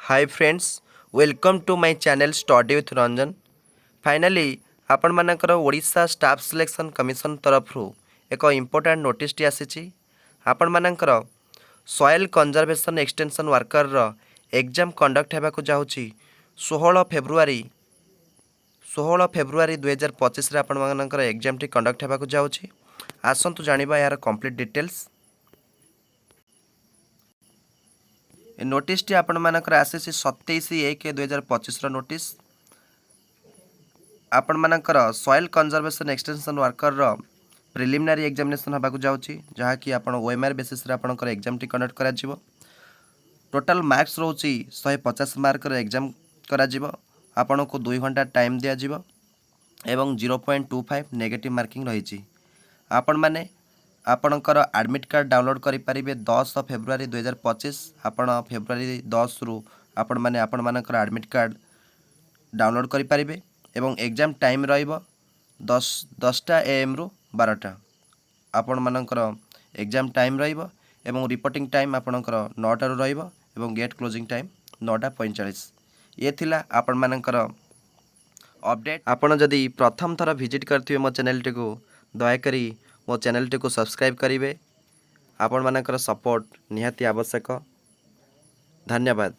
Hi friends, welcome to my channel study with Ranjan. Finally आपण मानकर Odisha staff selection commission तरफ एक इम्पोर्टाट नोटिस टी आसी आपण मानकर सॉइल कंजर्वेशन एक्सटेंशन वर्कर रो एग्जाम कंडक्ट होगा जाऊँगी 16 फेब्रुआरी 2025 रे आपण मानकर एग्जाम टी कंडक्ट होगा जाऊँगी। आसतु जानिबा यार कंप्लीट डिटेल्स। नोटिस टी आपण मानकर आसी 27/1/2025 नोटिस। आपण मानकर सॉइल कंजर्वेशन एक्सटेंशन वर्कर रो प्रिलिमिनारी एग्जामिनेशन होगा जाऊँगी जहाँकि आपण ओएमआर बेसिस रे आपनकर एग्जाम टी कंडक्ट करा जिवो। टोटल मार्क्स रोची 150 मार्क रो एग्जाम करा जिवो। आपन को 2 घंटा टाइम दिया जिवो एवं 0.25 नेगेटिव मार्किंग रही। आपण माने आपणकर एडमिट कार्ड डाउनलोड करें 10 फेब्रुआरी 2025। आपण फेब्रुआरी 10 रु आपण माने आपण मानकर एडमिट कार्ड डाउनलोड करें एवं एग्जाम टाइम रहिबो 10टा AM रु 12टा। आपण मानकर एग्जाम टाइम रहिबो एवं रिपोर्टिंग टाइम आपणकर 9टा रु रहिबो एवं गेट क्लोजिंग टाइम 9:45। ये थिला आपण मानकर अपडेट। आपण जदि प्रथम थर विजिट करथिबे मो चैनल टी को दयाकरी मो चैनल टी को सब्सक्राइब करेंगे। आपण मानकर सपोर्ट निहाती आवश्यक। धन्यवाद।